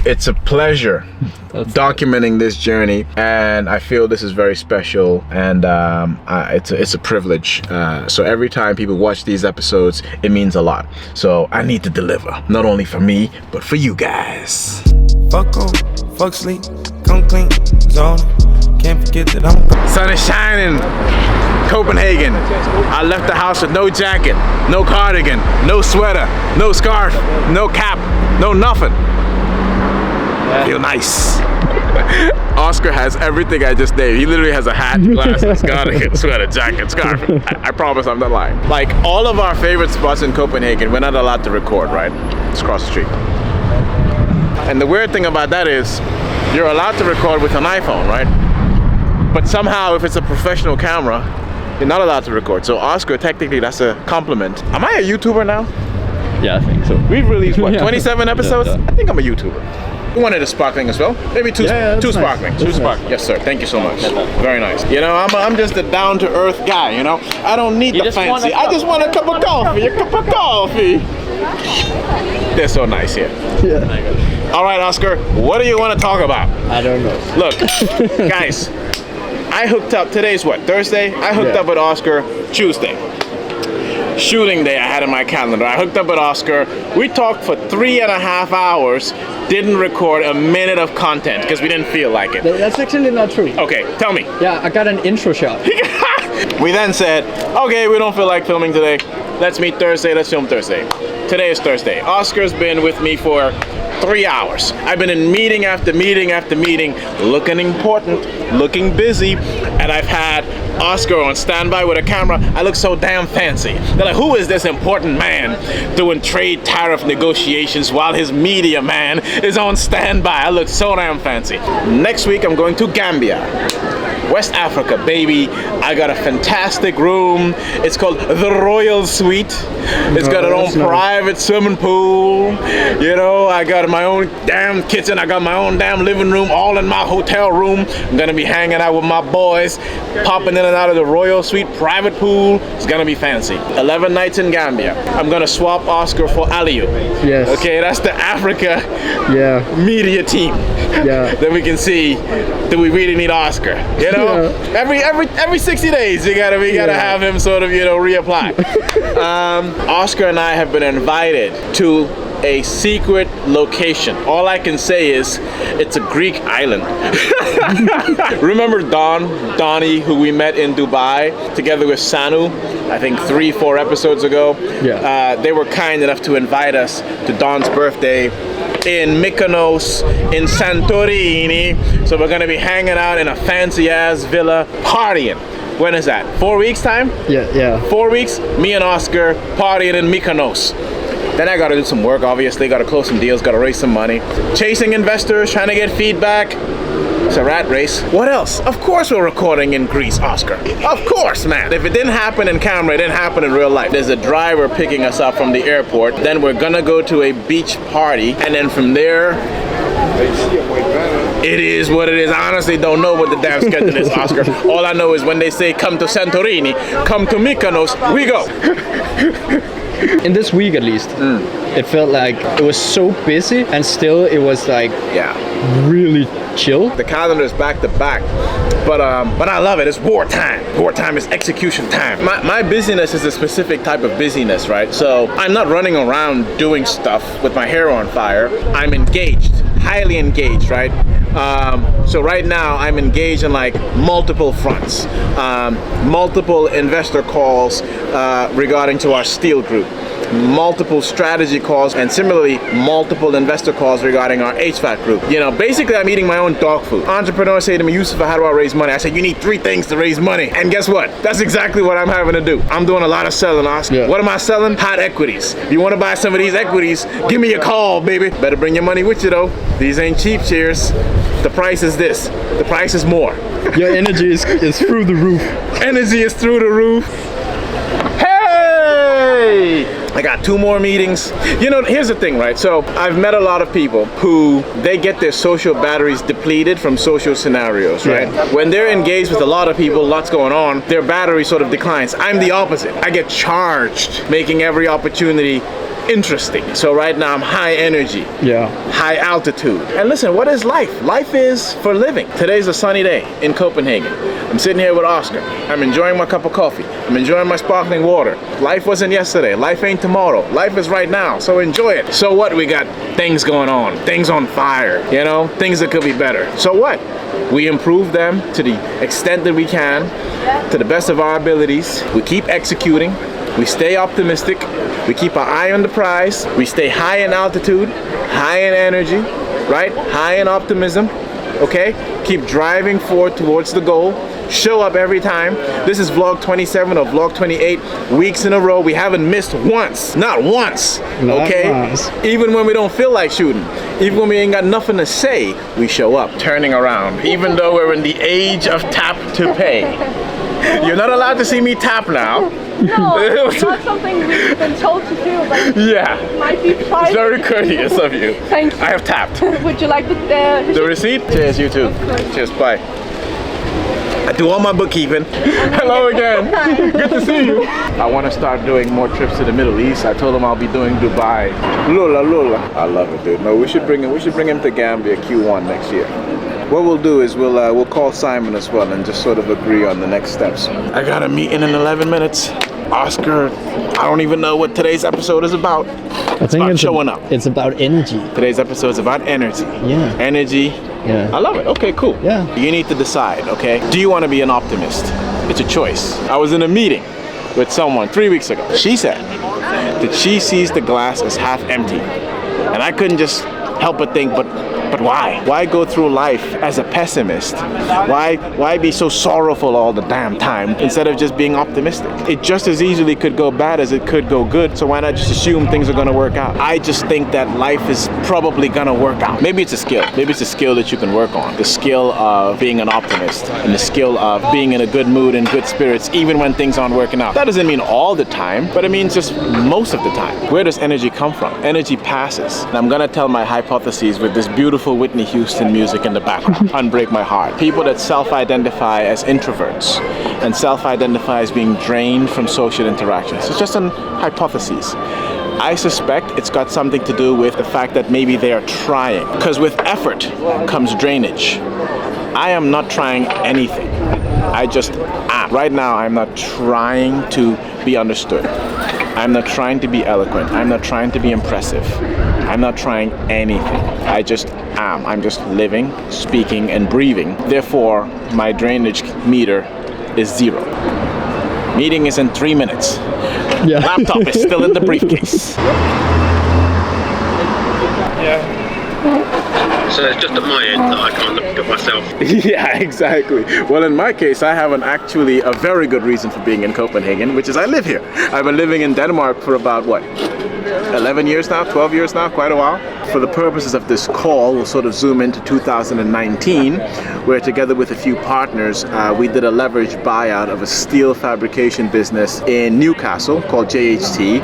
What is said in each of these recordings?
It's a pleasure documenting this journey, and I feel this is very special, and it's a privilege. So every time people watch these episodes, it means a lot. So I need to deliver, not only for me, but for you guys. Fuck on, fuck sleep, come clean, zone. Can't forget that I'm. Sun is shining. Copenhagen. I left the house with no jacket, no cardigan, no sweater, no scarf, no cap, no nothing. Feel nice. Oscar has everything I just named. He literally has a hat, glasses, cardigan, sweater, jacket, scarf. I promise I'm not lying. Like all of our favorite spots in Copenhagen, we're not allowed to record, right? It's across the street. And the weird thing about that is, you're allowed to record with an iPhone, right? But somehow, if it's a professional camera, you're not allowed to record. So Oscar, technically, that's a compliment. Am I a YouTuber now? Yeah, I think so. We've released, what, Yeah. 27 episodes? Yeah. I think I'm a YouTuber. You wanted a sparkling as well? Maybe two sparkling. Nice. Two sparkling. Yes, sir. Thank you so much. Very nice. You know, I'm just a down-to-earth guy, you know? I don't need the fancy. I just want a cup of coffee. A cup of coffee. They're so nice here. Yeah. All right, Oscar, what do you want to talk about? I don't know. Look, guys, I hooked up, today's what, Thursday? I hooked up with Oscar Tuesday. Shooting day I had in my calendar. I hooked up with Oscar. We talked for 3.5 hours, didn't record a minute of content because we didn't feel like it. That's actually not true. Okay, tell me. Yeah, I got an intro shot. We then said, okay, we don't feel like filming today. Let's meet Thursday, let's film Thursday. Today is Thursday. Oscar's been with me for 3 hours. I've been in meeting after meeting after meeting, looking important, looking busy, and I've had Oscar on standby with a camera. I look so damn fancy. They're like, who is this important man doing trade tariff negotiations while his media man is on standby? I look so damn fancy. Next week, I'm going to Gambia. West Africa, baby. I got a fantastic room. It's called the Royal Suite. It's got its own private swimming pool. You know, I got my own damn kitchen. I got my own damn living room, all in my hotel room. I'm gonna be hanging out with my boys, popping in and out of the Royal Suite private pool. It's gonna be fancy. 11 nights in Gambia. I'm gonna swap Oscar for Aliyu. Yes. Okay, that's the Africa media team. Yeah. Then we can see, do we really need Oscar? You know, every 60 days we gotta have him sort of, you know, reapply. Oscar and I have been invited to a secret location. All I can say is it's a Greek island. Remember Donnie, who we met in Dubai together with Sanu, I think 3-4 episodes ago? Yeah. They were kind enough to invite us to Don's birthday in Mykonos, in Santorini. So we're gonna be hanging out in a fancy ass villa, partying. When is that? 4 weeks time? Yeah. 4 weeks, me and Oscar partying in Mykonos. Then I gotta do some work, obviously, gotta close some deals, gotta raise some money. Chasing investors, trying to get feedback. It's a rat race. What else? Of course we're recording in Greece, Oscar. Of course, man. If it didn't happen in camera, it didn't happen in real life. There's a driver picking us up from the airport. Then we're gonna go to a beach party. And then from there, it is what it is. I honestly don't know what the damn schedule is, Oscar. All I know is when they say come to Santorini, come to Mykonos, we go. In this week at least, it felt like it was so busy and still it was like really chill. The calendar is back to back, but I love it. It's wartime. Wartime is execution time. My busyness is a specific type of busyness, right? So I'm not running around doing stuff with my hair on fire. I'm engaged, highly engaged, right? So right now I'm engaged in like multiple fronts, multiple investor calls regarding to our steel group, multiple strategy calls, and similarly multiple investor calls regarding our HVAC group. You know, basically I'm eating my own dog food. Entrepreneurs say to me, Yusuf, how do I raise money? I said, you need 3 things to raise money. And guess what? That's exactly what I'm having to do. I'm doing a lot of selling, Oscar. Yeah. What am I selling? Hot equities. If you want to buy some of these equities, give me a call, baby. Better bring your money with you though. These ain't cheap shares. The price is this. The price is more. Your energy is through the roof. Energy is through the roof. Hey! I got 2 more meetings. You know, here's the thing, right? So I've met a lot of people who they get their social batteries depleted from social scenarios, right? Yeah. When they're engaged with a lot of people, lots going on, their battery sort of declines. I'm the opposite. I get charged, making every opportunity interesting. So right now I'm high energy, high altitude. And listen, what is life? Life is for living. Today's a sunny day in Copenhagen. I'm sitting here with Oscar. I'm enjoying my cup of coffee. I'm enjoying my sparkling water. Life wasn't yesterday. Life ain't tomorrow. Life is right now. So enjoy it. So what? We got things going on, things on fire, you know, things that could be better. So what? We improve them to the extent that we can, to the best of our abilities. We keep executing. We stay optimistic. We keep our eye on the prize. We stay high in altitude, high in energy, right? High in optimism, okay? Keep driving forward towards the goal. Show up every time. This is vlog 27 or vlog 28 weeks in a row. We haven't missed once, not once, okay? Even when we don't feel like shooting, even when we ain't got nothing to say, we show up. Turning around, even though we're in the age of tap to pay. You're not allowed to see me tap now. No, it's not something we've been told to do, but it might be private. It's very courteous of you. Thank you. I have tapped. Would you like the receipt? Cheers, you too. Cheers, bye. I do all my bookkeeping. Hello again. Good to see you. I want to start doing more trips to the Middle East. I told him I'll be doing Dubai. Lula. I love it, dude. No, we should bring him to Gambia Q1 next year. What we'll do is we'll call Simon as well and just sort of agree on the next steps. I got a meeting in 11 minutes. Oscar, I don't even know what today's episode is about. I think it's showing up. It's about energy. Today's episode is about energy. Yeah. Energy. Yeah. I love it. Okay, cool. Yeah. You need to decide, okay? Do you want to be an optimist? It's a choice. I was in a meeting with someone 3 weeks ago. She said that she sees the glass as half empty. And I couldn't just help but think, but why? Why go through life as a pessimist? Why be so sorrowful all the damn time instead of just being optimistic? It just as easily could go bad as it could go good, so why not just assume things are gonna work out? I just think that life is probably gonna work out. Maybe it's a skill. Maybe it's a skill that you can work on. The skill of being an optimist and the skill of being in a good mood and good spirits even when things aren't working out. That doesn't mean all the time, but it means just most of the time. Where does energy come from? Energy passes. And I'm gonna tell my hypotheses with this beautiful Whitney Houston music in the background. Unbreak my heart. People that self-identify as introverts and self-identify as being drained from social interactions. It's just an hypothesis. I suspect it's got something to do with the fact that maybe they are trying. Because with effort comes drainage. I am not trying anything. I just am. Right now, I'm not trying to be understood. I'm not trying to be eloquent. I'm not trying to be impressive. I'm not trying anything. I just am. I'm just living, speaking, and breathing. Therefore, my drainage meter is 0. Meeting is in 3 minutes. Yeah. Laptop is still in the briefcase. Yeah. So it's just at my end that I can't look at myself. Yeah, exactly. Well, in my case, I have actually a very good reason for being in Copenhagen, which is I live here. I've been living in Denmark for about, 11 years now, 12 years now, quite a while. For the purposes of this call, we'll sort of zoom into 2019, where together with a few partners, we did a leverage buyout of a steel fabrication business in Newcastle called JHT.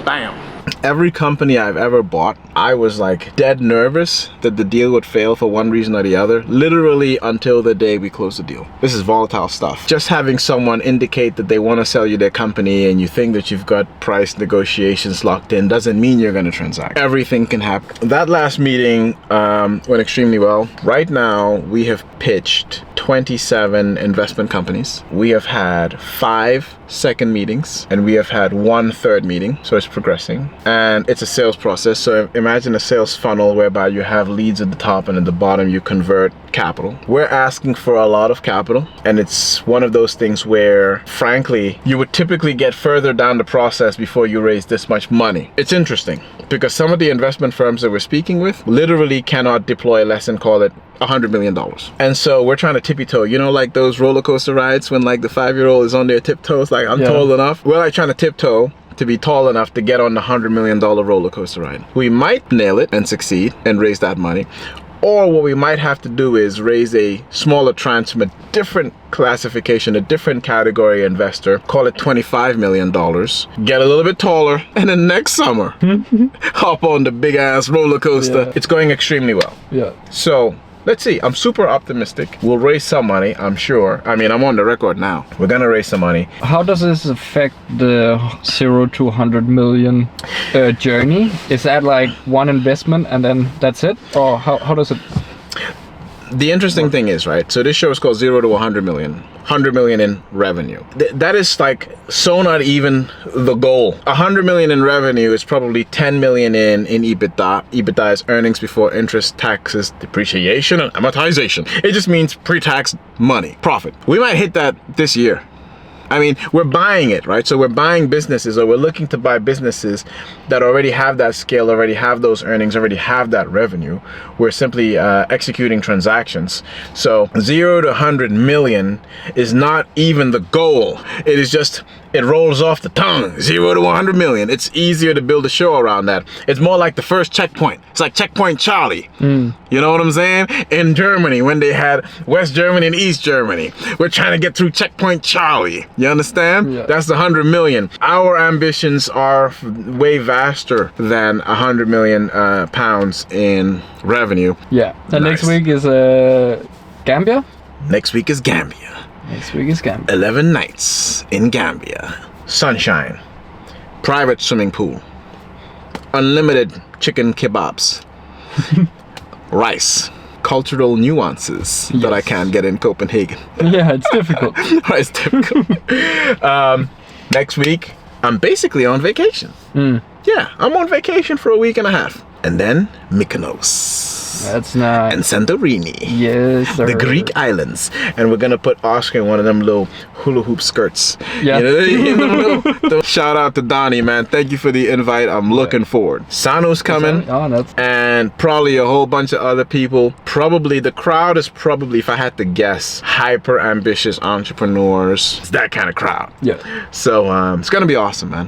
Bam. Every company I've ever bought, I was like dead nervous that the deal would fail for one reason or the other, literally until the day we closed the deal. This is volatile stuff. Just having someone indicate that they want to sell you their company and you think that you've got price negotiations locked in doesn't mean you're going to transact. Everything can happen. That last meeting went extremely well. Right now, we have pitched 27 investment companies. We have had 5 second meetings and we have had 1 third meeting, so it's progressing. And it's a sales process, so imagine a sales funnel whereby you have leads at the top and at the bottom you convert capital. We're asking for a lot of capital, and it's one of those things where frankly you would typically get further down the process before you raise this much money. It's interesting because some of the investment firms that we're speaking with literally cannot deploy less than, call it, $100 million. And so we're trying to tippy-toe, you know, like those roller coaster rides when like the 5-year-old is on their tiptoes, like I'm tall enough. We're like trying to tiptoe to be tall enough to get on the $100 million roller coaster ride. We might nail it and succeed and raise that money. Or what we might have to do is raise a smaller tranche from a different classification, a different category investor, call it $25 million, get a little bit taller, and then next summer, hop on the big ass roller coaster. Yeah. It's going extremely well. Yeah. So let's see. I'm super optimistic. We'll raise some money, I'm sure. I mean, I'm on the record now. We're gonna raise some money. How does this affect the 0 to 100 million journey? Is that like one investment and then that's it? Or how does it? The interesting thing is, right, so this show is called 0 to 100 million. 100 million in revenue. That is like so not even the goal. 100 million in revenue is probably 10 million in EBITDA. EBITDA is earnings before interest, taxes, depreciation, and amortization. It just means pre-tax money, profit. We might hit that this year. I mean, we're buying it, right? So we're buying businesses, or we're looking to buy businesses that already have that scale, already have those earnings, already have that revenue. We're simply executing transactions. So 0 to 100 million is not even the goal. It is just, it rolls off the tongue. 0 to 100 million. It's easier to build a show around that. It's more like the first checkpoint. It's like Checkpoint Charlie. You know what I'm saying? In Germany, when they had West Germany and East Germany, we're trying to get through Checkpoint Charlie. You understand? Yeah. That's the 100 million. Our ambitions are way vaster than 100 million pounds in revenue. Yeah. And nice. Next week is Gambia? Next week is Gambia. Next week is Gambia. 11 nights in Gambia. Sunshine. Private swimming pool. Unlimited chicken kebabs. Rice. Cultural nuances that I can't get in Copenhagen. Yeah, it's difficult. It's difficult. Next week, I'm basically on vacation. Yeah, I'm on vacation for a week and a half. And then Mykonos. That's nice. And Santorini. Yes, sir. The Greek islands. And we're gonna put Oscar in one of them little hula hoop skirts. Yeah. You know, shout out to Donnie, man. Thank you for the invite. I'm looking forward. Sano's coming. And probably a whole bunch of other people. Probably the crowd is probably, if I had to guess, hyper ambitious entrepreneurs. It's that kind of crowd. Yeah. So it's gonna be awesome, man.